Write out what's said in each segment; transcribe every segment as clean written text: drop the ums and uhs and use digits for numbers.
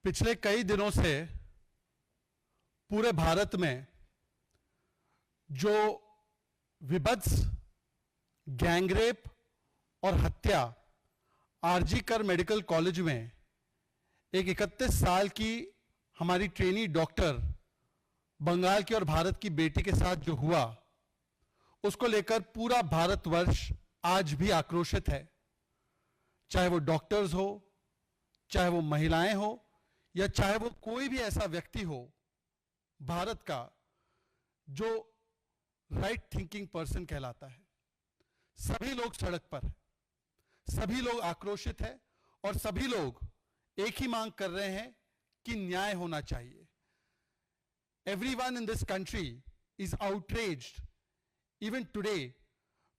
पिछले कई दिनों से पूरे भारत में जो विभत्स गैंगरेप और हत्या आरजी कर मेडिकल कॉलेज में एक 31 साल की हमारी ट्रेनी डॉक्टर बंगाल की और भारत की बेटी के साथ जो हुआ, उसको लेकर पूरा भारतवर्ष आज भी आक्रोशित है। चाहे वो डॉक्टर्स हो, चाहे वो महिलाएं हो, या चाहे वो कोई भी ऐसा व्यक्ति हो भारत का जो राइट थिंकिंग पर्सन कहलाता है। सभी लोग सड़क पर हैं, सभी लोग आक्रोशित हैं और सभी लोग एक ही मांग कर रहे हैं कि न्याय होना चाहिए। Everyone in this country is outraged even today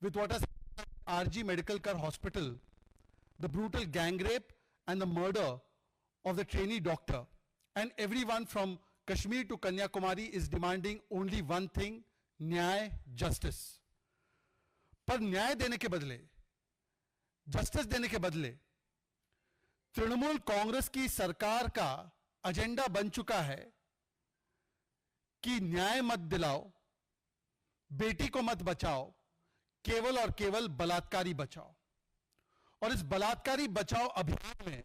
with what has happened at RG Medical Care Hospital, the brutal gang rape and the murder of the trainee doctor. And everyone from Kashmir to Kanyakumari is demanding only one thing: न्याय, justice. पर न्याय देने के बदले, justice देने के बदले तृणमूल कांग्रेस की सरकार का एजेंडा बन चुका है कि न्याय मत दिलाओ, बेटी को मत बचाओ, केवल और केवल बलात्कारी बचाओ। और इस बलात्कारी बचाओ अभियान में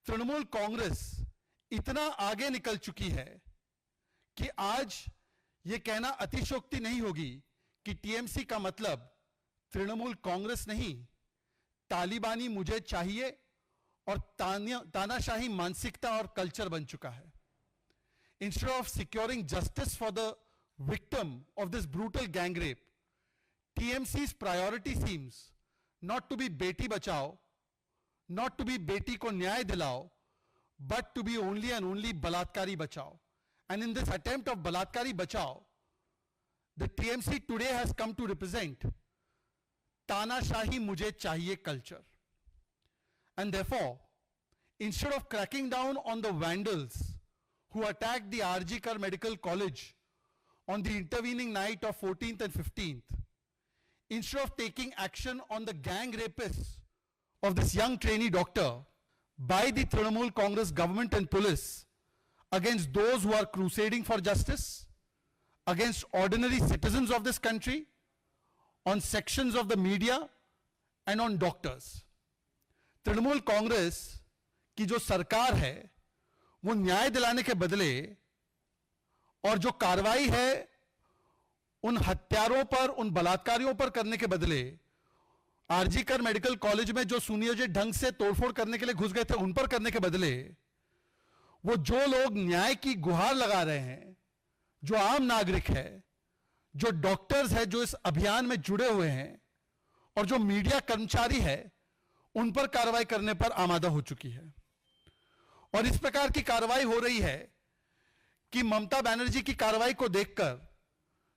तृणमूल कांग्रेस इतना आगे निकल चुकी है कि आज यह कहना अतिशयोक्ति नहीं होगी कि टीएमसी का मतलब तृणमूल कांग्रेस नहीं, तालिबानी मुझे चाहिए और तानाशाही मानसिकता और कल्चर बन चुका है। Instead of securing justice for the victim of this brutal gang rape, TMC's priority seems not to be beti bachao, not to be beti ko nyay dilao, but to be only and only balatkari bachao. And in this attempt of balatkari bachao, the TMC today has come to represent tanashahi mujhe chahiye culture. And therefore, instead of cracking down on the vandals who attacked the RG Kar Medical College on the intervening night of 14th and 15th, instead of taking action on the gang rapists of this young trainee doctor by the Trinamool Congress government and police against those who are crusading for justice, against ordinary citizens of this country, on sections of the media and on doctors. Trinamool Congress की जो सरकार है वो न्याय दिलाने के बदले और जो कार्रवाई है उन हत्यारों पर, उन बलात्कारियों पर करने के बदले, आरजी कर मेडिकल कॉलेज में जो सुनियोजित ढंग से तोड़फोड़ करने के लिए घुस गए थे उन पर करने के बदले, वो जो लोग न्याय की गुहार लगा रहे हैं, जो आम नागरिक है, जो डॉक्टर्स है, जो इस अभियान में जुड़े हुए हैं, और जो मीडिया कर्मचारी है, उन पर कार्रवाई करने पर आमादा हो चुकी है। और इस प्रकार की कार्रवाई हो रही है कि ममता बनर्जी की कार्रवाई को देखकर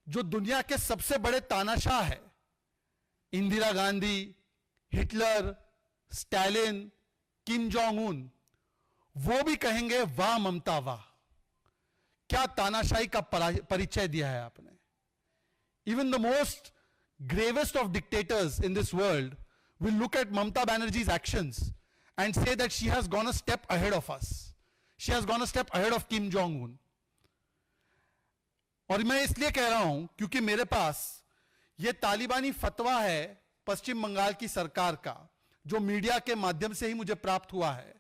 जो दुनिया के सबसे बड़े तानाशाह है, Indira Gandhi, Hitler, Stalin, Kim Jong Un, वो भी कहेंगे वाह ममता वाह, क्या तानाशाही का परिचय दिया है आपने। Even the most gravest of dictators in this world will look at Mamata Banerjee's actions and say that she has gone a step ahead of us. She has gone a step ahead of Kim Jong-un. और मैं इसलिए कह रहा हूं क्योंकि मेरे पास यह तालिबानी फतवा है पश्चिम बंगाल की सरकार का, जो मीडिया के माध्यम से ही मुझे प्राप्त हुआ है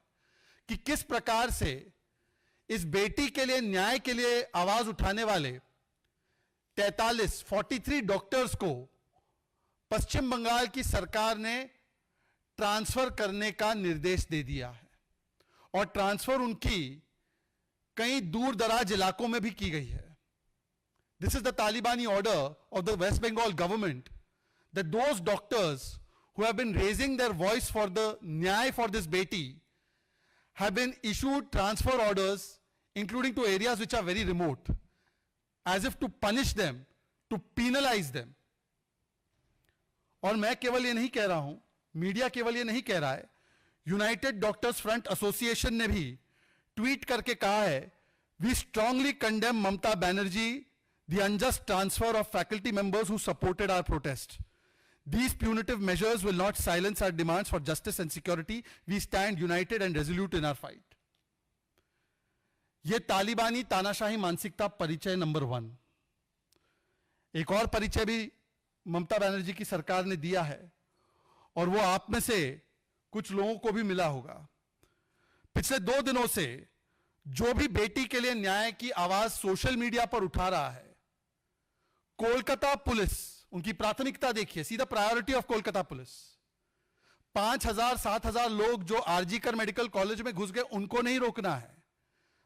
कि किस प्रकार से इस बेटी के लिए, न्याय के लिए आवाज उठाने वाले 43 डॉक्टर्स को पश्चिम बंगाल की सरकार ने ट्रांसफर करने का निर्देश दे दिया है। और ट्रांसफर उनकी कई दूर दराज इलाकों में भी की गई है। दिस इज द तालिबानी order of the West Bengal government that those doctors who have been raising their voice for the न्याय फॉर दिस बेटी have been issued transfer orders including two areas which are very remote, as if to punish them, to penalize them. और मैं केवल ये नहीं कह रहा हूं, मीडिया केवल ये नहीं कह रहा है, यूनाइटेड डॉक्टर्स फ्रंट एसोसिएशन ने भी ट्वीट करके कहा है, we strongly condemn Mamata Banerjee the unjust transfer of faculty members who supported our protest. These punitive measures will not silence our demands for justice and security. We stand united and resolute in our fight. यह तालिबानी तानाशाही मानसिकता परिचय number 1। एक और परिचय भी ममता बनर्जी की सरकार ने दिया है, और वो आप में से कुछ लोगों को भी मिला होगा। पिछले 2 दिनों से जो भी बेटी के लिए न्याय की आवाज सोशल मीडिया पर उठा रहा है, कोलकाता पुलिस, उनकी प्राथमिकता देखिए, see the priority of Kolkata police. 5,000-7,000 लोग जो आरजीकर मेडिकल कॉलेज में घुस गए, उनको नहीं रोकना है,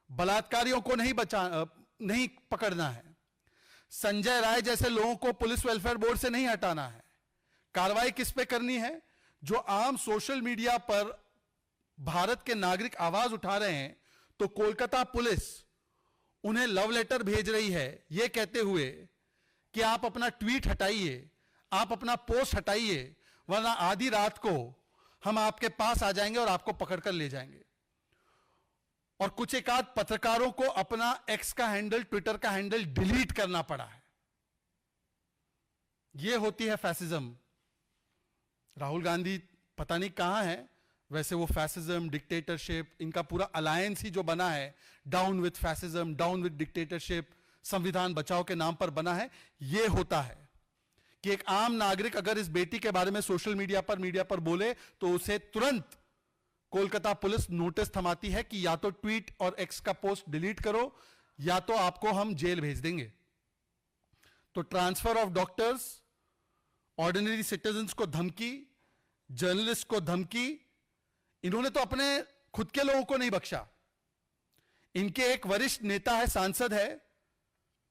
बलात्कारियों को नहीं पकड़ना है, संजय राय जैसे लोगों को पुलिस वेलफेयर बोर्ड से नहीं हटाना है। कार्रवाई किस पे करनी है? जो आम सोशल मीडिया पर भारत के नागरिक आवाज उठा रहे हैं, तो कोलकाता पुलिस उन्हें लव लेटर भेज रही है, यह कहते हुए कि आप अपना ट्वीट हटाइए, आप अपना पोस्ट हटाइए, वरना आधी रात को हम आपके पास आ जाएंगे और आपको पकड़कर ले जाएंगे। और कुछ एक आध पत्रकारों को अपना एक्स का हैंडल, ट्विटर का हैंडल डिलीट करना पड़ा है। यह होती है फैसिज्म। राहुल गांधी पता नहीं कहां है, वैसे वो फैसिज्म, डिक्टेटरशिप, इनका पूरा अलायंस ही जो बना है, down with fascism, down with dictatorship, संविधान बचाओ के नाम पर बना है। यह होता है कि एक आम नागरिक अगर इस बेटी के बारे में सोशल मीडिया पर बोले, तो उसे तुरंत कोलकाता पुलिस नोटिस थमाती है कि या तो ट्वीट और एक्स का पोस्ट डिलीट करो, या तो आपको हम जेल भेज देंगे। तो transfer of doctors, ordinary citizens को धमकी, जर्नलिस्ट को धमकी, इन्होंने तो अपने खुद के लोगों को नहीं बख्शा। इनके एक वरिष्ठ नेता है, सांसद है,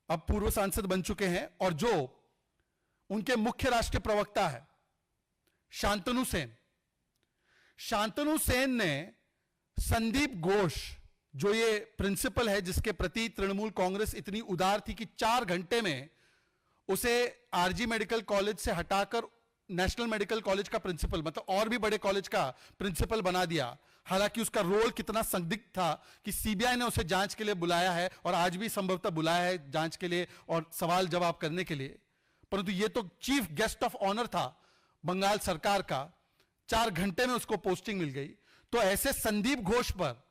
अब पूर्व सांसद बन चुके हैं, और जो उनके मुख्य राष्ट्रीय प्रवक्ता है शांतनु सेन। शांतनु सेन ने संदीप घोष, जो ये प्रिंसिपल है जिसके प्रति तृणमूल कांग्रेस इतनी उदार थी कि 4 घंटे में उसे आरजी मेडिकल कॉलेज से हटाकर नेशनल मेडिकल कॉलेज का प्रिंसिपल, मतलब और भी बड़े कॉलेज का प्रिंसिपल बना दिया। हालांकि उसका रोल कितना संदिग्ध था कि सीबीआई ने उसे जांच के लिए बुलाया है, और आज भी संभवतः बुलाया है जांच के लिए और सवाल जवाब करने के लिए, परंतु यह तो चीफ गेस्ट ऑफ ऑनर था बंगाल सरकार का। 4 घंटे में उसको पोस्टिंग मिल गई। तो ऐसे संदीप घोष पर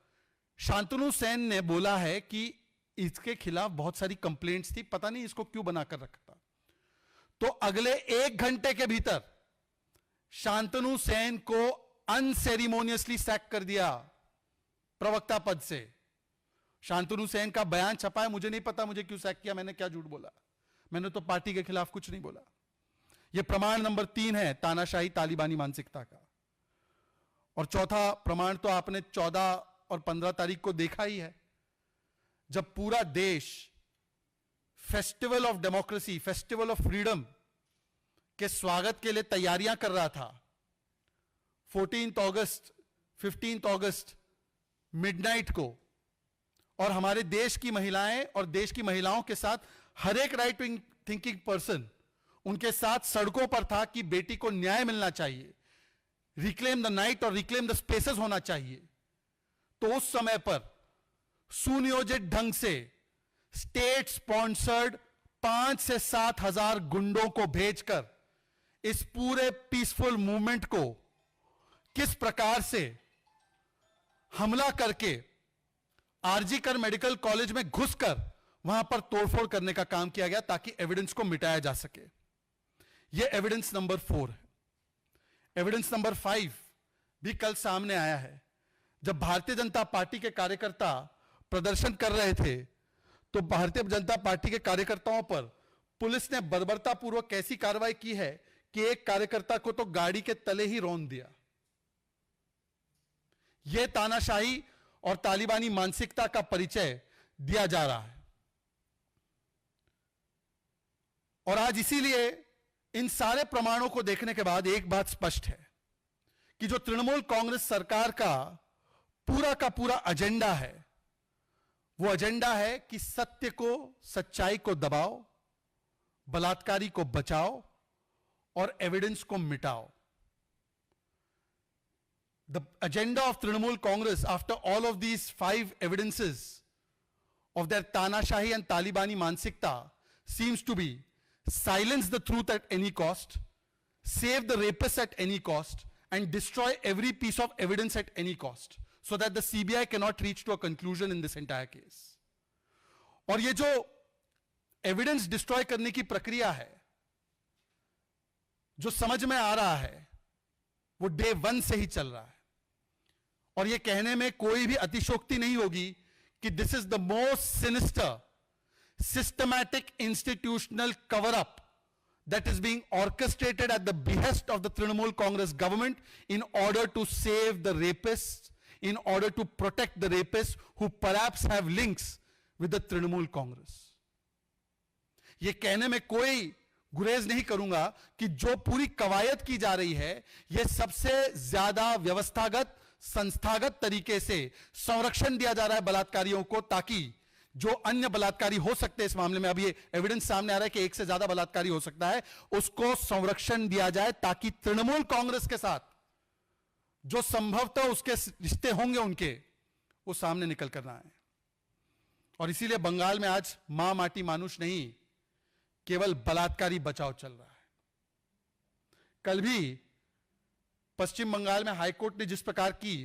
शांतनु सेन ने बोला है कि इसके खिलाफ बहुत सारी कंप्लेंट्स थी, पता नहीं इसको क्यों बनाकर रखा था। तो अगले 1 घंटे के भीतर शांतनु सेन को अनसेरिमोनियसली सैक कर दिया प्रवक्ता पद से। शांतनु सेन का बयान छपा है, मुझे नहीं पता मुझे क्यों सैक किया, मैंने क्या झूठ बोला, मैंने तो पार्टी के खिलाफ कुछ नहीं बोला। यह प्रमाण नंबर 3 है तानाशाही तालिबानी मानसिकता का। और चौथा प्रमाण तो आपने 14 और 15 तारीख को देखा ही है, जब पूरा देश festival of democracy, festival of freedom के स्वागत के लिए तैयारियां कर रहा था। 14 अगस्त, 15 अगस्त मिडनाइट को, और हमारे देश की महिलाएं और देश की महिलाओं के साथ हर एक राइट विंग थिंकिंग पर्सन उनके साथ सड़कों पर था कि बेटी को न्याय मिलना चाहिए, रिक्लेम द नाइट और रिक्लेम द स्पेसेस होना चाहिए। तो उस समय पर सुनियोजित ढंग से स्टेट स्पॉन्सर्ड 5 से 7 हजार गुंडों को भेजकर इस पूरे पीसफुल मूवमेंट को किस प्रकार से हमला करके आरजीकर मेडिकल कॉलेज में घुसकर वहां पर तोड़फोड़ करने का काम किया गया, ताकि एविडेंस को मिटाया जा सके। यह एविडेंस नंबर 4 है। एविडेंस नंबर 5 भी कल सामने आया है। जब भारतीय जनता पार्टी के कार्यकर्ता प्रदर्शन कर रहे थे, तो भारतीय जनता पार्टी के कार्यकर्ताओं पर पुलिस ने बर्बरतापूर्वक ऐसी कार्रवाई की है कि एक कार्यकर्ता को तो गाड़ी के तले ही रौंद दिया। यह तानाशाही और तालिबानी मानसिकता का परिचय दिया जा रहा है। और आज इसीलिए इन सारे प्रमाणों को देखने के बाद एक बात स्पष्ट है कि जो तृणमूल कांग्रेस सरकार का पूरा एजेंडा है, वो एजेंडा है कि सत्य को, सच्चाई को दबाओ, बलात्कारी को बचाओ और एविडेंस को मिटाओ। The agenda of Trinamool Congress after all of these 5 evidences of their Tanashahi and Talibani Mansikta seems to be silence the truth at any cost, save the rapists at any cost, and destroy every piece of evidence at any cost. so that the CBI cannot reach to a conclusion in this entire case. और ये जो evidence destroy करने की प्रक्रिया है, जो समझ में आ रहा है, वो डे 1 से ही चल रहा है. और ये कहने में कोई भी अतिशयोक्ति नहीं होगी कि this is the most sinister systematic institutional cover-up that is being orchestrated at the behest of the Trinamool Congress government in order to save the rapists, in order to protect the rapists who perhaps have links with the Trinamool Congress. ये कहने में कोई गुरेज नहीं करूंगा कि जो पूरी कवायद की जा रही है, ये सबसे ज्यादा व्यवस्थागत, संस्थागत तरीके से संरक्षण दिया जा रहा है बलात्कारियों को, ताकि जो अन्य बलात्कारी हो सकते हैं इस मामले में, अब ये एविडेंस सामने आ रहा है कि एक से ज्यादा बलात्कारी हो सकता है, उसको संरक्षण दिया जाए ताकि तृणमूल कांग्रेस के साथ जो संभवतः उसके रिश्ते होंगे उनके, वो सामने निकल कर ना आए. और इसीलिए बंगाल में आज मां माटी मानुष नहीं, केवल बलात्कारी बचाव चल रहा है. कल भी पश्चिम बंगाल में हाईकोर्ट ने जिस प्रकार की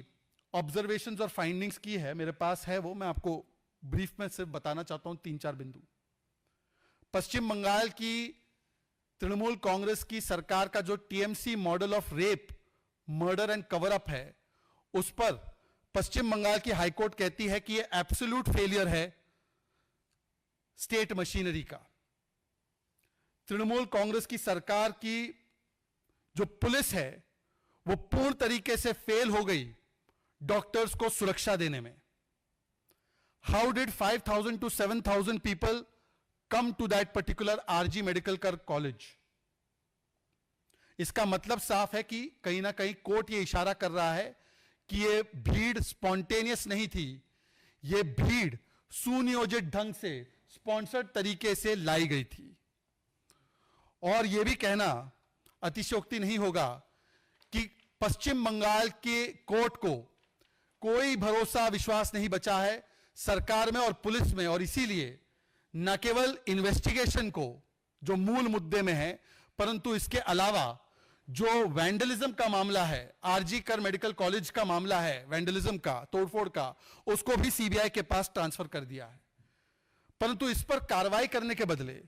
ऑब्जर्वेशंस और फाइंडिंग्स की है, मेरे पास है वो, मैं आपको ब्रीफ में सिर्फ बताना चाहता हूं 3-4 बिंदु. पश्चिम बंगाल की तृणमूल कांग्रेस की सरकार का जो TMC model of rape, murder and cover up है, उस पर पश्चिम बंगाल की हाईकोर्ट कहती है कि यह एब्सोल्यूट फेलियर है स्टेट मशीनरी का. तृणमूल कांग्रेस की सरकार की जो पुलिस है वो पूर्ण तरीके से फेल हो गई डॉक्टर्स को सुरक्षा देने में. How did 5,000 to 7,000 people come to that particular RG Medical College? इसका मतलब साफ है कि कहीं ना कहीं कोर्ट ये इशारा कर रहा है कि ये भीड़ स्पॉन्टेनियस नहीं थी, ये भीड़ सुनियोजित ढंग से, स्पॉन्सर्ड तरीके से लाई गई थी. और यह भी कहना अतिशयोक्ति नहीं होगा कि पश्चिम बंगाल के कोर्ट को कोई भरोसा, विश्वास नहीं बचा है सरकार में और पुलिस में. और इसीलिए न केवल इन्वेस्टिगेशन को, जो मूल मुद्दे में है, परंतु इसके अलावा जो वैंडलिज्म का मामला है, आरजी कर मेडिकल कॉलेज का मामला है, वैंडलिज्म का, तोड़फोड़ का, उसको भी सीबीआई के पास ट्रांसफर कर दिया है. परंतु इस पर कार्रवाई करने के बदले,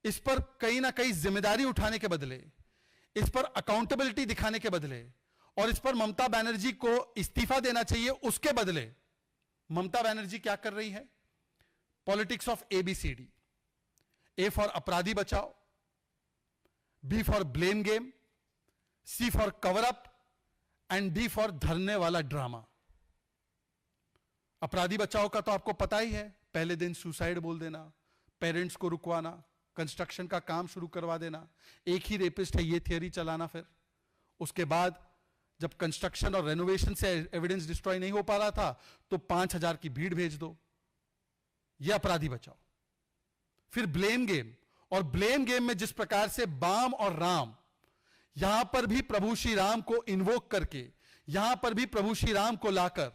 इस पर कहीं ना कहीं जिम्मेदारी उठाने के बदले, इस पर अकाउंटेबिलिटी दिखाने के बदले, और इस पर ममता बनर्जी को इस्तीफा देना चाहिए, उसके बदले ममता बनर्जी क्या कर रही है? Politics of ABCD. A for अपराधी बचाओ, B for blame game, C for cover up and D for धरने वाला ड्रामा. अपराधी बचाओ का तो आपको पता ही है, पहले दिन सुसाइड बोल देना, पेरेंट्स को रुकवाना, कंस्ट्रक्शन का काम शुरू करवा देना, एक ही रेपिस्ट है ये थियरी चलाना. फिर उसके बाद जब कंस्ट्रक्शन और रेनोवेशन से एविडेंस डिस्ट्रॉय नहीं हो पा रहा था तो 5,000 की भीड़ भेज दो, यह अपराधी बचाओ. फिर ब्लेम गेम, और ब्लेम गेम में जिस प्रकार से बाम और राम, यहां पर भी प्रभु श्री राम को इन्वोक करके, यहां पर भी प्रभु श्री राम को लाकर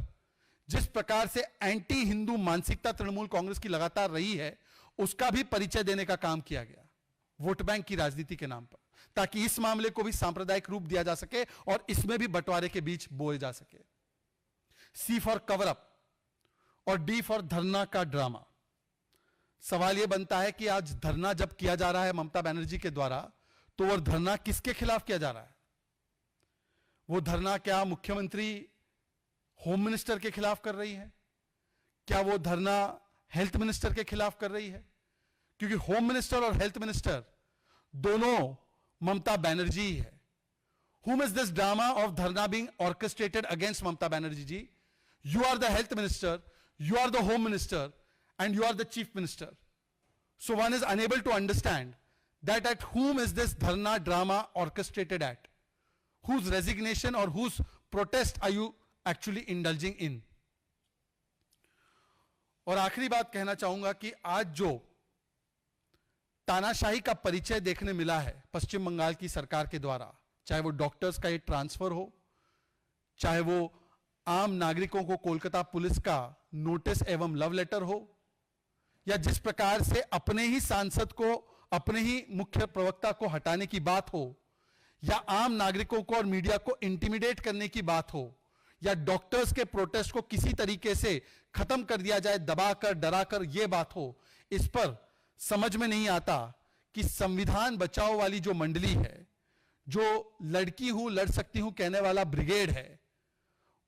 जिस प्रकार से एंटी हिंदू मानसिकता तृणमूल कांग्रेस की लगातार रही है, उसका भी परिचय देने का काम किया गया, वोट बैंक की राजनीति के नाम पर, ताकि इस मामले को भी सांप्रदायिक रूप दिया जा सके और इसमें भी बंटवारे के बीच बोए जा सके. C फॉर कवर अप और D फॉर धरना का ड्रामा. सवाल यह बनता है कि आज धरना जब किया जा रहा है ममता बनर्जी के द्वारा, तो वह धरना किसके खिलाफ किया जा रहा है? वो धरना क्या मुख्यमंत्री, होम मिनिस्टर के खिलाफ कर रही है? क्या वो धरना हेल्थ मिनिस्टर के खिलाफ कर रही है? क्योंकि होम मिनिस्टर और हेल्थ मिनिस्टर दोनों ममता बनर्जी ही है. Whom is this drama of dharna being orchestrated against Mamata Banerjee ji? You are the health minister, you are the home minister, and you are the chief minister. So one is unable to understand that at whom is this dharna drama orchestrated at? Whose resignation or whose protest are you actually indulging in? और आखिरी बात कहना चाहूंगा कि आज जो तानाशाही का परिचय देखने मिला है पश्चिम बंगाल की सरकार के द्वारा, चाहे वो डॉक्टर्स का ये ट्रांसफर हो, चाहे वो आम नागरिकों को कोलकाता पुलिस का नोटिस एवं लव लेटर हो, या जिस प्रकार से अपने ही सांसद को, अपने ही मुख्य प्रवक्ता को हटाने की बात हो, या आम नागरिकों को और मीडिया को इंटिमिडेट करने की बात हो, या डॉक्टर्स के प्रोटेस्ट को किसी तरीके से खत्म कर दिया जाए, दबाकर डराकर यह बात हो, इस पर समझ में नहीं आता कि संविधान बचाओ वाली जो मंडली है, जो लड़की हूं लड़ सकती हूं कहने वाला ब्रिगेड है,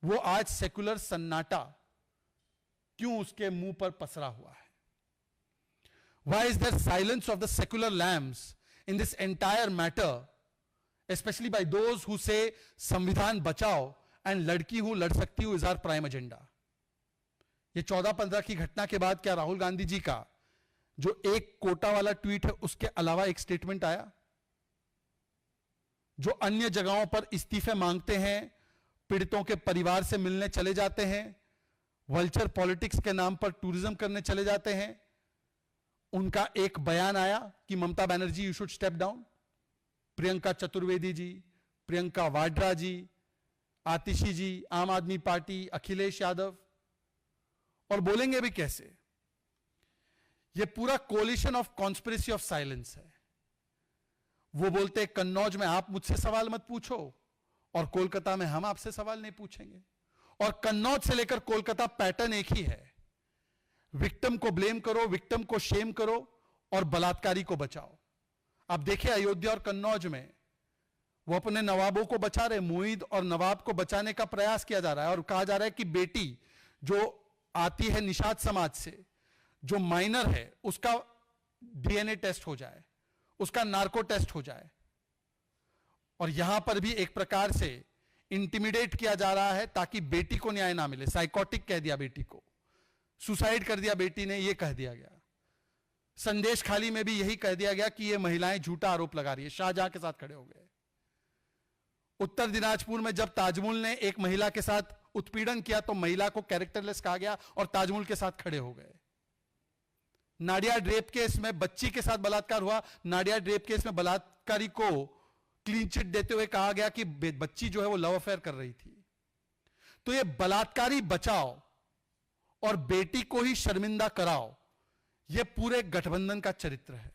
वो आज सेकुलर सन्नाटा क्यों उसके मुंह पर पसरा हुआ है? Why is there silence of the secular lambs in this entire matter, especially by those who say संविधान बचाओ and लड़की हूं लड़ सकती हूं is our prime agenda? ये 14-15 की घटना के बाद क्या राहुल गांधी जी का जो एक कोटा वाला ट्वीट है उसके अलावा एक स्टेटमेंट आया? जो अन्य जगहों पर इस्तीफे मांगते हैं, पीड़ितों के परिवार से मिलने चले जाते हैं, वल्चर पॉलिटिक्स के नाम पर टूरिज्म करने चले जाते हैं, उनका एक बयान आया कि Mamata Banerjee you should step down. Priyanka Chaturvedi ji, Priyanka Vadra ji, Atishi ji, Aam Aadmi party, Akhilesh Yadav, और बोलेंगे भी कैसे? यह पूरा collision of conspiracy of silence है। वो बोलते कन्नौज में आप मुझसे सवाल मत पूछो और कोलकाता में हम आपसे सवाल नहीं पूछेंगे, और कन्नौज से लेकर कोलकाता पैटर्न एक ही है, विक्टिम को ब्लेम करो, विक्टिम को शेम करो और बलात्कारी को बचाओ। आप देखिए अयोध्या और कन्नौज में वो अपने नवाबों को बचा रहे, मुईद और नवाब को बचाने का प्रयास किया जा रहा है, और कहा जा रहा है कि बेटी जो आती है निषाद समाज से, जो माइनर है, उसका डीएनए टेस्ट हो जाए, उसका नार्को टेस्ट हो जाए। और यहां पर भी एक प्रकार से इंटिमिडेट किया जा रहा है ताकि बेटी को न्याय ना मिले। साइकोटिक कह दिया बेटी को, सुसाइड कर दिया बेटी ने, यह कह दिया गया। संदेश खाली में भी यही कह दिया गया कि ये महिलाएं झूठा आरोप लगा रही है। शाहजहां के साथ खड़े हो गए। उत्तर दिनाजपुर में जब ताजमुल ने एक महिला के साथ उत्पीड़न किया तो महिला को कैरेक्टरलेस कहा गया और ताजमुल के साथ खड़े हो गए। नाडिया ड्रेप केस में बच्ची के साथ बलात्कार हुआ, नाडिया ड्रेप केस में बलात्कारी को क्लीन चिट देते हुए कहा गया कि बच्ची जो है वो लव अफेयर कर रही थी। तो ये बलात्कारी बचाओ और बेटी को ही शर्मिंदा कराओ, यह पूरे गठबंधन का चरित्र है।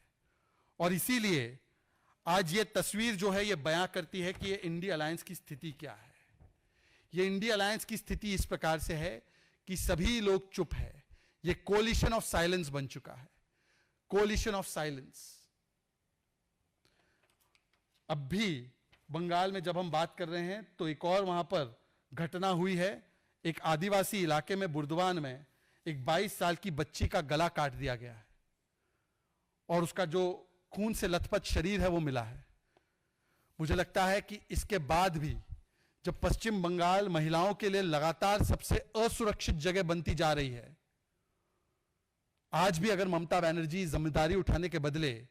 और इसीलिए आज ये तस्वीर जो है ये बयां करती है कि ये इंडी अलायंस की स्थिति क्या है। ये इंडी अलायंस की स्थिति इस प्रकार से है कि सभी लोग चुप है। ये कोलिशन ऑफ साइलेंस बन चुका है, कोलिशन ऑफ साइलेंस। अब भी बंगाल में जब हम बात कर रहे हैं तो एक और वहां पर घटना हुई है। एक आदिवासी इलाके में बुर्दवान में एक 22 साल की बच्ची का गला काट दिया गया है और उसका जो खून से लथपथ शरीर है वो मिला है। मुझे लगता है कि इसके बाद भी जब पश्चिम बंगाल महिलाओं के लिए लगातार सबसे असुरक्षित जगह बनती जा रही है, आज भी अगर ममता बनर्जी जिम्मेदारी उठाने के बदले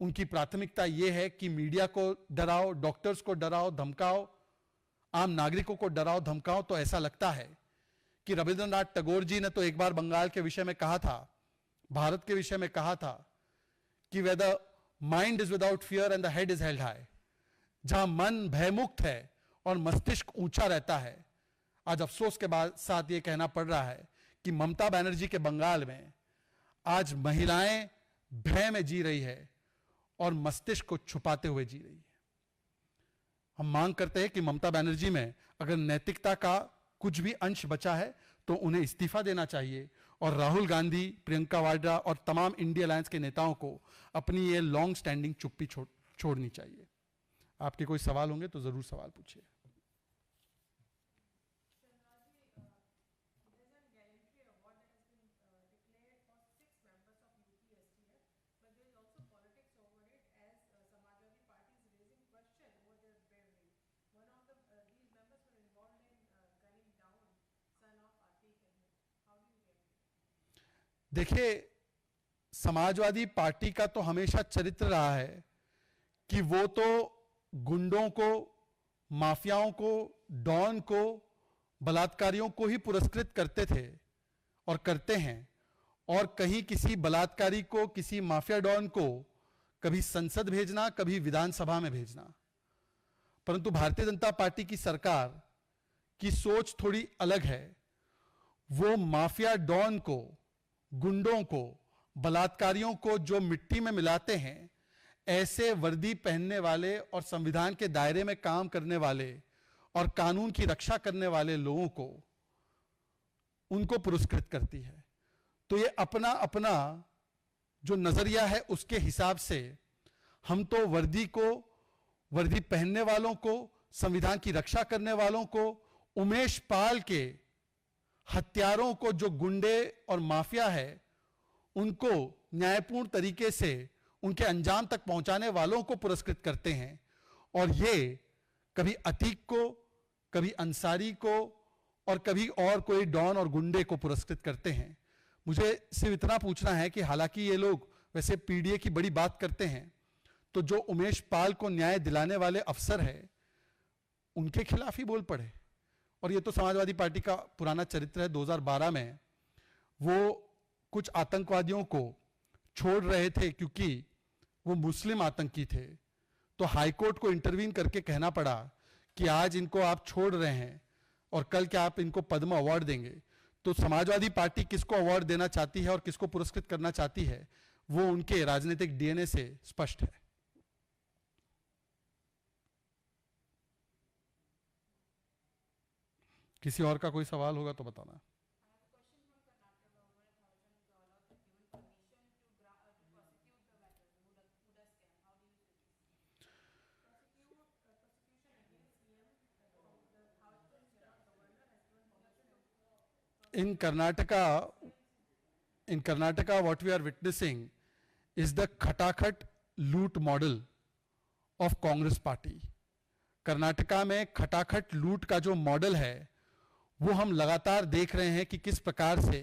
उनकी प्राथमिकता यह है कि मीडिया को डराओ, डॉक्टर्स को डराओ धमकाओ, आम नागरिकों को डराओ धमकाओ, तो ऐसा लगता है कि रविंद्रनाथ टैगोर जी ने तो एक बार बंगाल के विषय में कहा था, भारत के विषय में कहा था कि where the mind is without fear and the head is held high, जहां मन भयमुक्त है और मस्तिष्क ऊंचा रहता है। आज अफसोस के बाद साथ यह कहना पड़ रहा है कि ममता बनर्जी के बंगाल में आज महिलाएं भय में जी रही है और मस्तिष्क को छुपाते हुए जी रही है। हम मांग करते हैं कि ममता बनर्जी में अगर नैतिकता का कुछ भी अंश बचा है तो उन्हें इस्तीफा देना चाहिए और राहुल गांधी, प्रियंका वाड्रा और तमाम इंडिया अलायंस के नेताओं को अपनी ये लॉन्ग स्टैंडिंग चुप्पी छोड़नी चाहिए। आपके कोई सवाल होंगे तो जरूर सवाल पूछिए। देखिए, समाजवादी पार्टी का तो हमेशा चरित्र रहा है कि वो तो गुंडों को, माफियाओं को, डॉन को, बलात्कारियों को ही पुरस्कृत करते थे और करते हैं, और कहीं किसी बलात्कारी को, किसी माफिया डॉन को कभी संसद भेजना, कभी विधानसभा में भेजना। परंतु भारतीय जनता पार्टी की सरकार की सोच थोड़ी अलग है। वो माफिया डॉन को, गुंडों को, बलात्कारियों को जो मिट्टी में मिलाते हैं, ऐसे वर्दी पहनने वाले और संविधान के दायरे में काम करने वाले और कानून की रक्षा करने वाले लोगों को उनको पुरस्कृत करती है। तो ये अपना अपना जो नजरिया है उसके हिसाब से हम तो वर्दी पहनने वालों को, संविधान की रक्षा करने वालों को, उमेश पाल के हत्यारों को, जो गुंडे और माफिया है उनको न्यायपूर्ण तरीके से उनके अंजाम तक पहुंचाने वालों को पुरस्कृत करते हैं। और ये कभी अतीक को, कभी अंसारी को और कभी और कोई डॉन और गुंडे को पुरस्कृत करते हैं। मुझे सिर्फ इतना पूछना है कि हालांकि ये लोग वैसे पीडीए की बड़ी बात करते हैं, तो जो उमेश पाल को न्याय दिलाने वाले अफसर है उनके खिलाफ ही बोल पड़े। और ये तो समाजवादी पार्टी का पुराना चरित्र है। 2012 में वो कुछ आतंकवादियों को छोड़ रहे थे क्योंकि वो मुस्लिम आतंकी थे, तो हाईकोर्ट को इंटरवीन करके कहना पड़ा कि आज इनको आप छोड़ रहे हैं और कल क्या आप इनको पद्म अवार्ड देंगे। तो समाजवादी पार्टी किसको अवार्ड देना चाहती है और किसको पुरस्कृत करना चाहती है वो उनके राजनीतिक डीएनए से स्पष्ट है। किसी और का कोई सवाल होगा तो बताना। In Karnataka, what we are witnessing is the खटाखट लूट model of Congress party. Karnataka में खटाखट लूट का जो मॉडल है वो हम लगातार देख रहे हैं कि किस प्रकार से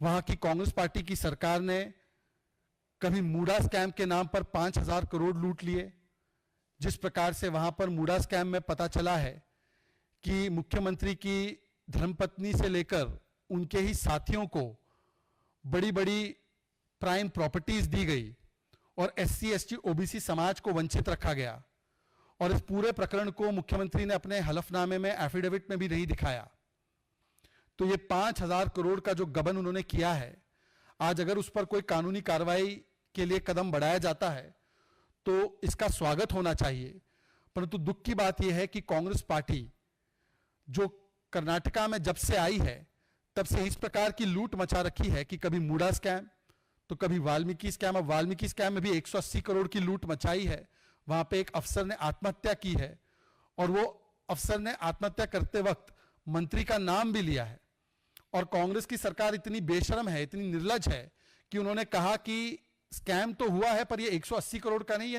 वहां की कांग्रेस पार्टी की सरकार ने कभी मूडा स्कैम के नाम पर 5,000 करोड़ लूट लिए। जिस प्रकार से वहां पर मूडा स्कैम में पता चला है कि मुख्यमंत्री की धर्मपत्नी से लेकर उनके ही साथियों को बड़ी बड़ी प्राइम प्रॉपर्टीज दी गई और एससी एसटी ओबीसी समाज को वंचित रखा गया। और इस पूरे प्रकरण को मुख्यमंत्री ने अपने हलफनामे में, एफिडेविट में भी नहीं दिखाया। तो ये 5,000 करोड़ का जो गबन उन्होंने किया है, आज अगर उस पर कोई कानूनी कार्रवाई के लिए कदम बढ़ाया जाता है तो इसका स्वागत होना चाहिए। परंतु दुख की बात यह है कि कांग्रेस पार्टी जो कर्नाटका में जब से आई है तब से इस प्रकार की लूट मचा रखी है कि कभी मूडा स्कैम तो कभी वाल्मीकि स्कैम। अब वाल्मीकि स्कैम में भी 180 करोड़ की लूट मचाई है। वहां पे एक अफसर ने आत्महत्या की है और वो अफसर ने आत्महत्या करते वक्त मंत्री का नाम भी लिया है। और कांग्रेस की सरकार इतनी बेशर्म है, इतनी निर्लज है कि उन्होंने कहा कि स्कैम तो हुआ है पर ये 180 करोड़ का नहीं, ये